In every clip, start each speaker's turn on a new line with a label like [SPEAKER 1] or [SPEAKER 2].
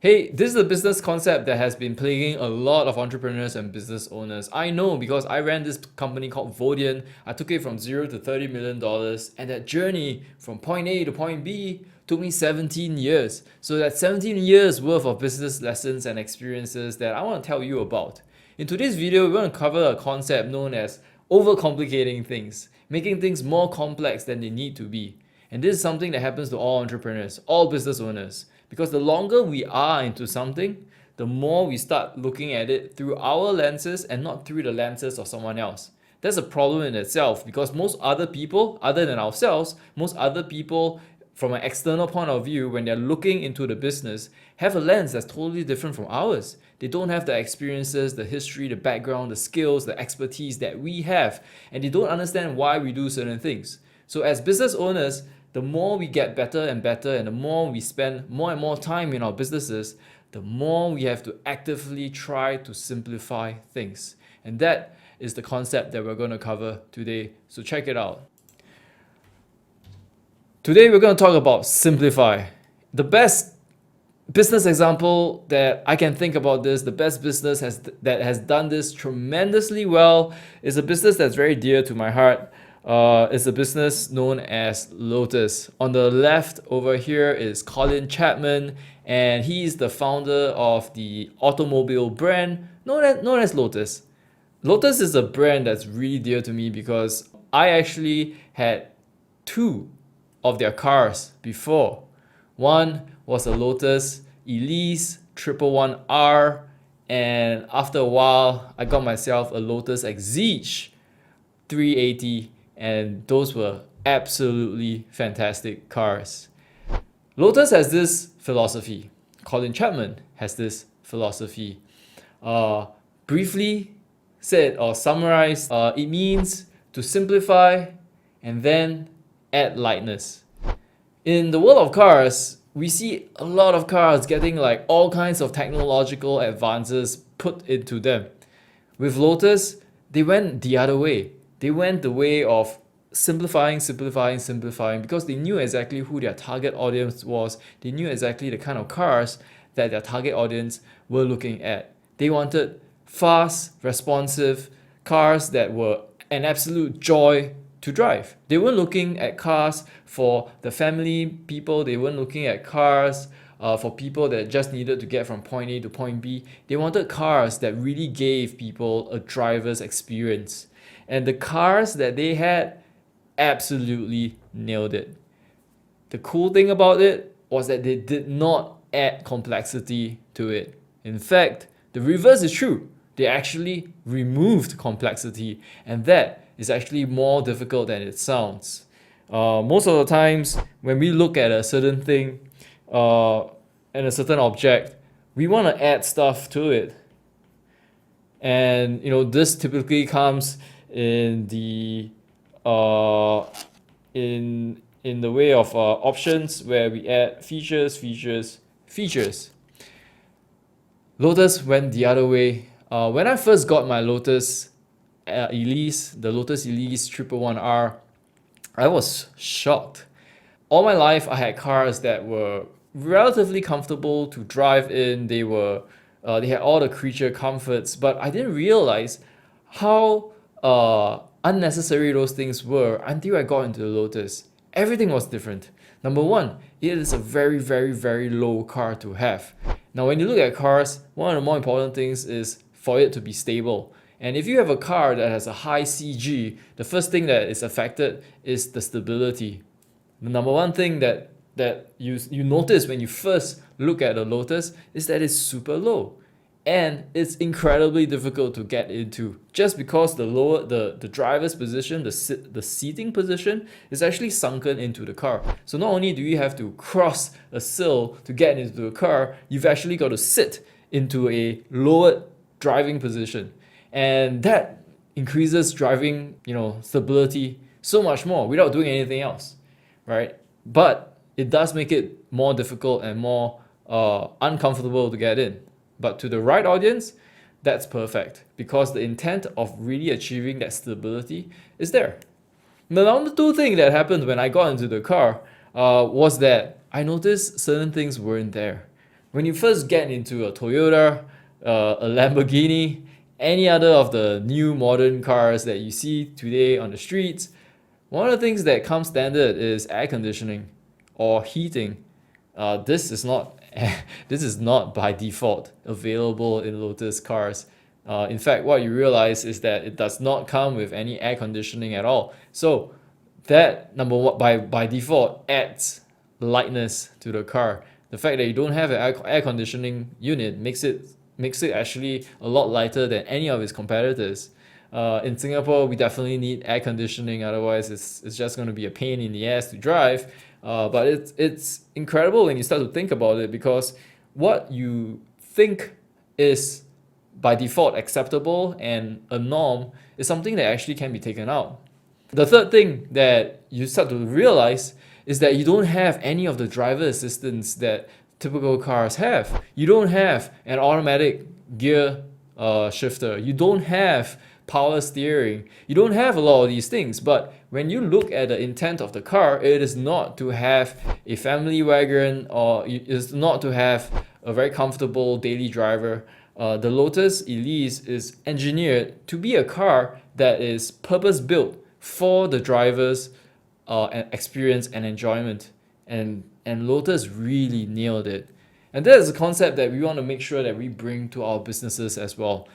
[SPEAKER 1] Hey, this is a business concept that has been plaguing a lot of entrepreneurs and business owners. I know because I ran this company called Vodian. I took it from zero to $30 million, and that journey from point A to point B took me 17 years. So that's 17 years worth of business lessons and experiences that I want to tell you about. In today's video, we want to cover a concept known as overcomplicating things, making things more complex than they need to be. And this is something that happens to all entrepreneurs, all business owners. Because the longer we are into something, the more we start looking at it through our lenses and not through the lenses of someone else. That's a problem in itself because most other people, other than ourselves, most other people from an external point of view, when they're looking into the business, have a lens that's totally different from ours. They don't have the experiences, the history, the background, the skills, the expertise that we have, and they don't understand why we do certain things. So as business owners, the more we get better and better, and the more we spend more and more time in our businesses, the more we have to actively try to simplify things. And that is the concept that we're going to cover today. So check it out. Today we're going to talk about simplify. The best business example that I can think about this, the best business that has done this tremendously well, is a business that's very dear to my heart. It's a business known as Lotus. On the left over here is Colin Chapman, and he's the founder of the automobile brand known as Lotus. Lotus is a brand that's really dear to me because I actually had two of their cars before. One was a Lotus Elise 111R, and after a while, I got myself a Lotus Exige 380, and those were absolutely fantastic cars. Lotus has this philosophy. Colin Chapman has this philosophy. Briefly said or summarized, it means to simplify and then add lightness. In the world of cars, we see a lot of cars getting like all kinds of technological advances put into them. With Lotus, they went the other way. They went the way of simplifying because they knew exactly who their target audience was. They knew exactly the kind of cars that their target audience were looking at. They wanted fast, responsive cars that were an absolute joy to drive. They weren't looking at cars for the family people. They weren't looking at cars for people that just needed to get from point A to point B. They wanted cars that really gave people a driver's experience. And the cars that they had absolutely nailed it. The cool thing about it was that they did not add complexity to it. In fact, the reverse is true. They actually removed complexity, and that is actually more difficult than it sounds. Most of the times, when we look at a certain thing and a certain object, we want to add stuff to it. And this typically comes in the in the way of options where we add features. Lotus went the other way. When I first got my Lotus Elise, the Lotus Elise 111R, I was shocked. All my life, I had cars that were relatively comfortable to drive in. They had all the creature comforts, but I didn't realize how unnecessary those things were until I got into the Lotus. Everything was different. Number one, it is a very, very, very low car to have. Now, when you look at cars, one of the more important things is for it to be stable. And if you have a car that has a high CG, the first thing that is affected is the stability. The number one thing that you notice when you first look at a Lotus is that it's super low. And it's incredibly difficult to get into just because the driver's position, the seating position is actually sunken into the car. So not only do you have to cross a sill to get into the car, you've actually got to sit into a lowered driving position. And that increases driving, stability so much more without doing anything else, right? But it does make it more difficult and more uncomfortable to get in. But to the right audience, that's perfect because the intent of really achieving that stability is there. The number two thing that happened when I got into the car was that I noticed certain things weren't there. When you first get into a Toyota, a Lamborghini, any other of the new modern cars that you see today on the streets, one of the things that comes standard is air conditioning or heating. This is not this is not by default available in Lotus cars. In fact, what you realize is that it does not come with any air conditioning at all. So that number one by default adds lightness to the car. The fact that you don't have an air conditioning unit makes it actually a lot lighter than any of its competitors. In Singapore, we definitely need air conditioning, otherwise it's just going to be a pain in the ass to drive. But it's incredible when you start to think about it, because what you think is by default acceptable and a norm is something that actually can be taken out. The third thing that you start to realize is that you don't have any of the driver assistance that typical cars have. You don't have an automatic gear shifter. You don't have power steering. You don't have a lot of these things. But when you look at the intent of the car, it is not to have a family wagon, or it is not to have a very comfortable daily driver. The Lotus Elise is engineered to be a car that is purpose built for the driver's experience and enjoyment. And Lotus really nailed it. And that is a concept that we want to make sure that we bring to our businesses as well.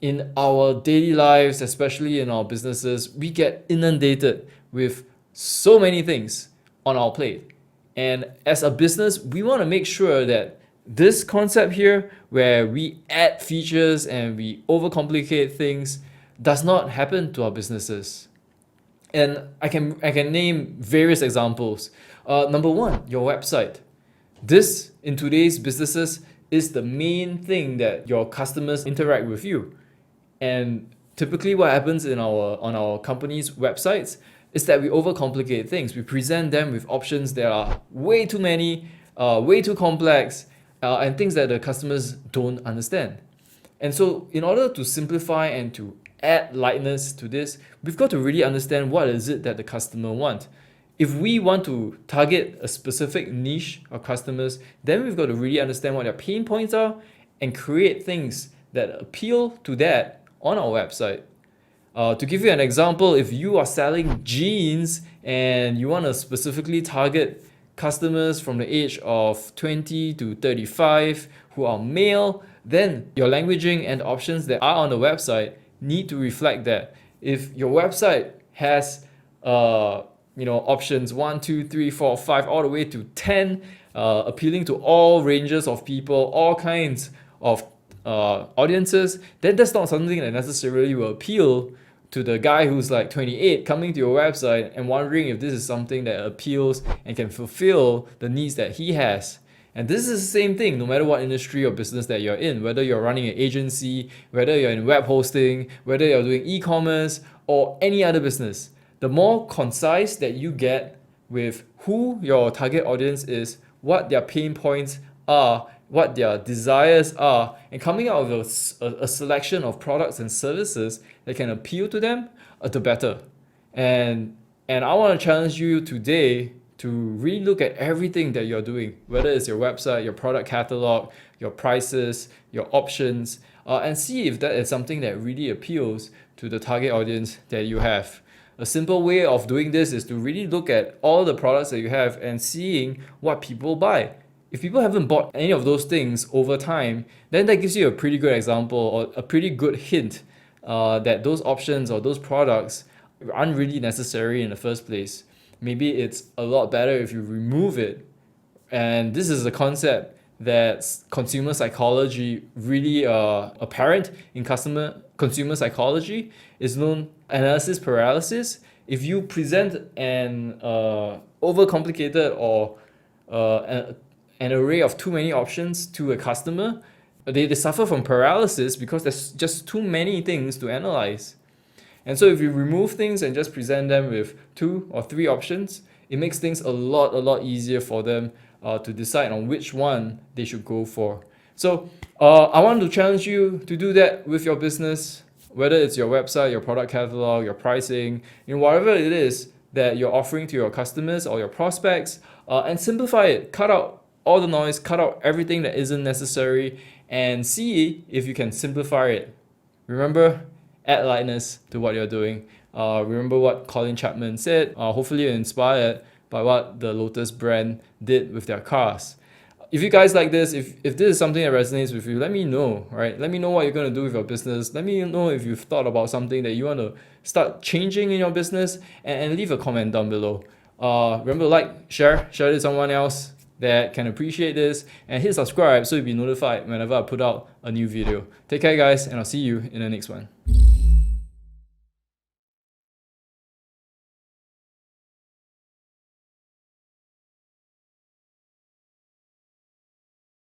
[SPEAKER 1] In our daily lives, especially in our businesses, we get inundated with so many things on our plate. And as a business, we want to make sure that this concept here, where we add features and we overcomplicate things, does not happen to our businesses. And I can name various examples. Number one, your website. This, in today's businesses, is the main thing that your customers interact with you. And typically what happens on our company's websites is that we overcomplicate things. We present them with options that are way too many, way too complex, and things that the customers don't understand. And so in order to simplify and to add lightness to this, we've got to really understand what is it that the customer wants. If we want to target a specific niche of customers, then we've got to really understand what their pain points are and create things that appeal to that on our website. To give you an example, if you are selling jeans and you want to specifically target customers from the age of 20 to 35 who are male, then your languaging and options that are on the website need to reflect that. If your website has options 1, 2, 3, 4, 5 all the way to 10, appealing to all ranges of people, all kinds of audiences, then that's not something that necessarily will appeal to the guy who's like 28 coming to your website and wondering if this is something that appeals and can fulfill the needs that he has. And this is the same thing no matter what industry or business that you're in, whether you're running an agency, whether you're in web hosting, whether you're doing e-commerce or any other business. The more concise that you get with who your target audience is, what their pain points are, what their desires are, and coming out with a selection of products and services that can appeal to them, the better. And I want to challenge you today to really look at everything that you're doing, whether it's your website, your product catalog, your prices, your options, and see if that is something that really appeals to the target audience that you have. A simple way of doing this is to really look at all the products that you have and seeing what people buy. If people haven't bought any of those things over time, then that gives you a pretty good example or a pretty good hint that those options or those products aren't really necessary in the first place. Maybe it's a lot better if you remove it. And this is a concept that consumer psychology really apparent in consumer psychology is known analysis paralysis. If you present an overcomplicated or an array of too many options to a customer, they suffer from paralysis because there's just too many things to analyze. And so if you remove things and just present them with 2 or 3 options, it makes things a lot easier for them to decide on which one they should go for. So I want to challenge you to do that with your business, whether it's your website, your product catalog, your pricing, whatever it is that you're offering to your customers or your prospects, and simplify it. Cut out all the noise, cut out everything that isn't necessary, and see if you can simplify it. Remember, add lightness to what you're doing. Remember what Colin Chapman said. Hopefully you're inspired by what the Lotus brand did with their cars. If you guys like this, if this is something that resonates with you, let me know, right? Let me know what you're going to do with your business. Let me know if you've thought about something that you want to start changing in your business, and leave a comment down below. Remember to like, share it with someone else that can appreciate this, and hit subscribe so you'll be notified whenever I put out a new video. Take care guys, and I'll see you in the next one.